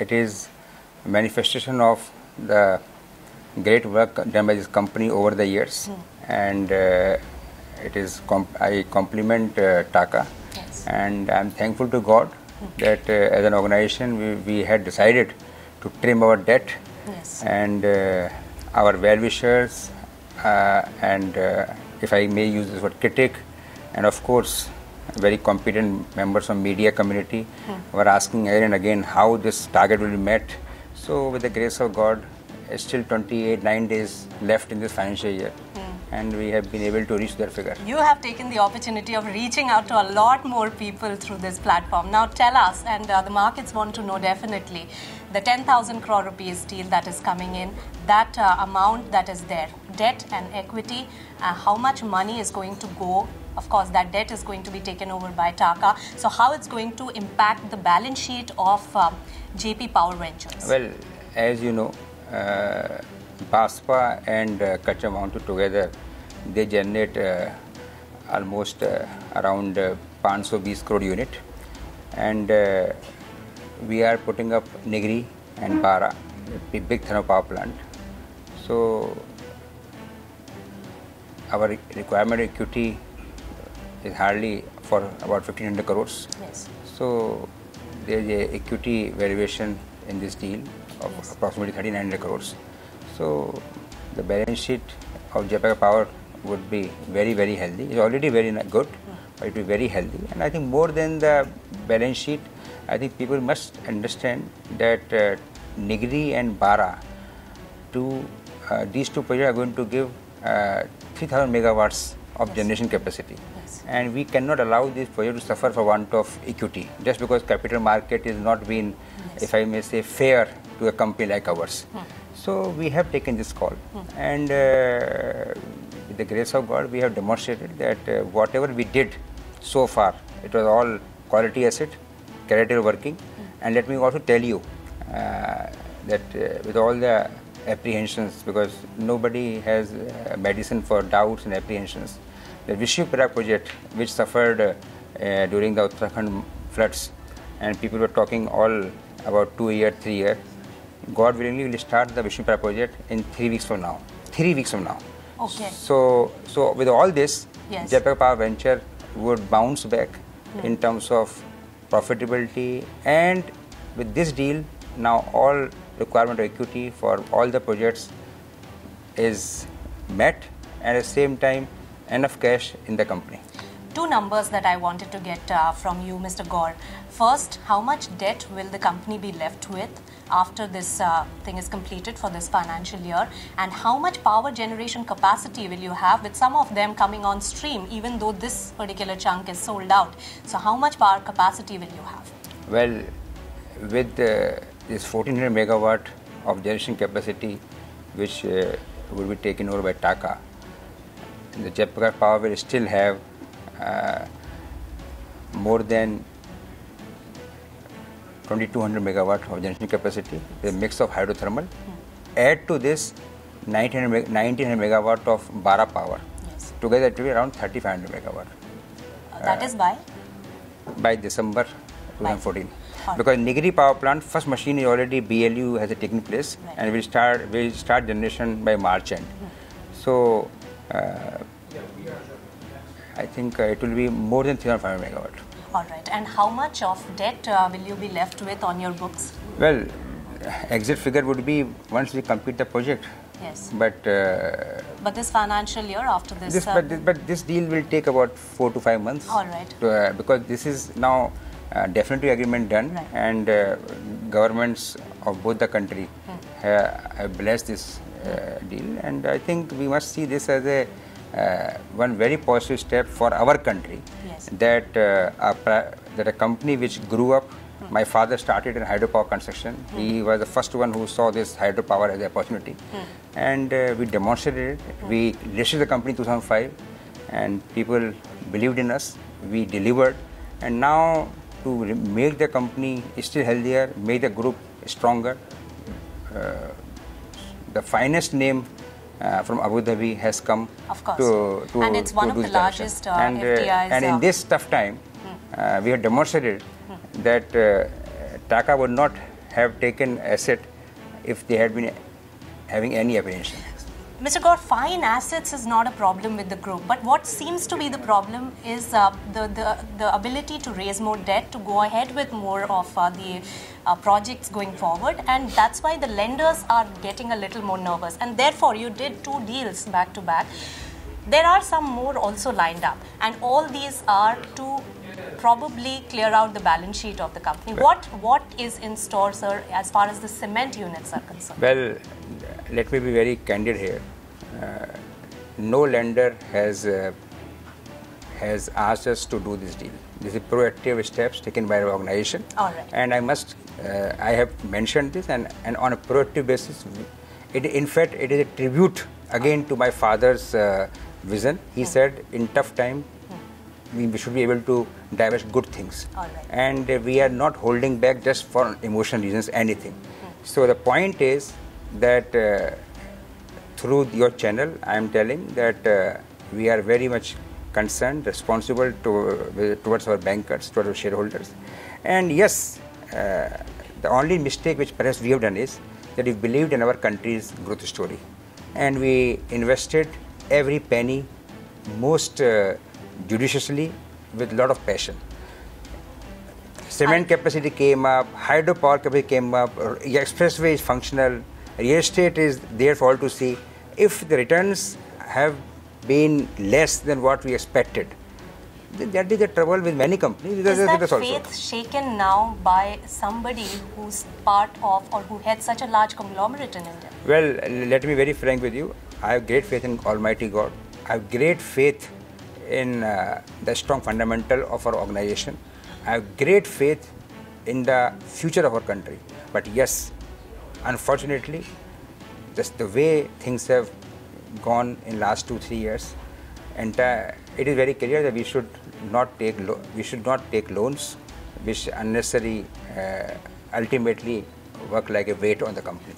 it is a manifestation of the great work done by this company over the years, and it is I compliment TAQA, and I'm thankful to God that as an organization we had decided to trim our debt, and our well-wishers and if I may use this word, critic, and of course very competent members of media community were asking again and again how this target will be met. So with the grace of God, still 9 days left in this financial year, and we have been able to reach that figure. You have taken the opportunity of reaching out to a lot more people through this platform. Now tell us, and the markets want to know definitely, the 10,000 crore rupees deal that is coming in, that amount that is there, debt and equity, how much money is going to go? Of course, that debt is going to be taken over by TAQA. So how it's going to impact the balance sheet of JP Power Ventures? Well, as you know, BASPA and Kaccha mounted together, they generate almost around 520 crore unit, and we are putting up Nigri and Bara, a big thermal power plant. So our requirement equity is hardly for about 1500 crores. So there is a equity valuation in this deal of approximately 3900 crores. So the balance sheet of Jaypee Power would be very, very healthy. It's already very good, but it will be very healthy. And I think more than the balance sheet, I think people must understand that Nigri and Bara, these two projects are going to give 3000 megawatts of generation capacity. And we cannot allow this project to suffer for want of equity, just because capital market is not being, if I may say, fair to a company like ours. So we have taken this call, and with the grace of God, we have demonstrated that whatever we did so far, it was all quality asset, character working. And let me also tell you that with all the apprehensions, because nobody has medicine for doubts and apprehensions, the JP-TAQA project, which suffered during the Uttarakhand floods, and people were talking all about 2 years, 3 years, God willingly will start the JP-TAQA project in 3 weeks from now. 3 weeks from now. Okay. So with all this, Jaypee Power Venture would bounce back in terms of profitability, and with this deal, now all requirement of equity for all the projects is met, and at the same time enough cash in the company. Two numbers that I wanted to get from you, Mr. Gaur. First, how much debt will the company be left with after this thing is completed for this financial year, and how much power generation capacity will you have, with some of them coming on stream, even though this particular chunk is sold out? So how much power capacity will you have? Well, with this 1400 megawatt of generation capacity, which will be taken over by TAQA, the Jaypee Power will still have more than 2200 megawatt of generation capacity, a mix of hydrothermal. Add to this 1900 megawatt of Bara power. Together it will be around 3500 megawatt. That is by? By December 2014. Because Nigri power plant, first machine is already BLU has taken place, and will start generation by March end. So I think it will be more than 3,500 megawatt. All right. And how much of debt will you be left with on your books? Well, exit figure would be once we complete the project. Yes. But this financial year, after this... But this deal will take about 4 to 5 months. All right. Because this is now definitive agreement done, and governments of both the country have blessed this deal, and I think we must see this as a one very positive step for our country. That a company which grew up, my father started in hydropower construction. He was the first one who saw this hydropower as an opportunity, and we demonstrated it. We listed the company in 2005, and people believed in us. We delivered, and now to make the company still healthier, make the group stronger, the finest name from Abu Dhabi has come. Of course. And it's one of the largest FDIs. And in this tough time, we have demonstrated that TAQA would not have taken asset if they had been having any apprehension. Mr. Gaur, fine assets is not a problem with the group, but what seems to be the problem is the ability to raise more debt to go ahead with more of the projects going forward, and that's why the lenders are getting a little more nervous, and therefore you did 2 deals back to back. There are some more also lined up, and all these are to probably clear out the balance sheet of the company. What is in store, sir, as far as the cement units are concerned? Well, let me be very candid here. No lender has asked us to do this deal. This is proactive steps taken by our organization. All right. And I have mentioned this, and on a proactive basis, in fact, it is a tribute again to my father's vision. He said, in tough time, we should be able to divest good things. All right. And we are not holding back just for emotional reasons, anything. So the point is that through your channel, I am telling that we are very much concerned, responsible towards our bankers, towards our shareholders. And yes, the only mistake which perhaps we have done is that we believed in our country's growth story. And we invested every penny most judiciously with a lot of passion. Cement capacity came up, hydropower capacity came up, expressway is functional, real estate is there for all to see. If the returns have been less than what we expected, that is the trouble with many companies. Is that faith shaken now by somebody who's part of or who heads such a large conglomerate in India? Well, let me be very frank with you. I have great faith in Almighty God. I have great faith in the strong fundamental of our organization. I have great faith in the future of our country. But yes, unfortunately, just the way things have gone in last 2-3 years, and it is very clear that we should not take loans which unnecessarily ultimately work like a weight on the company.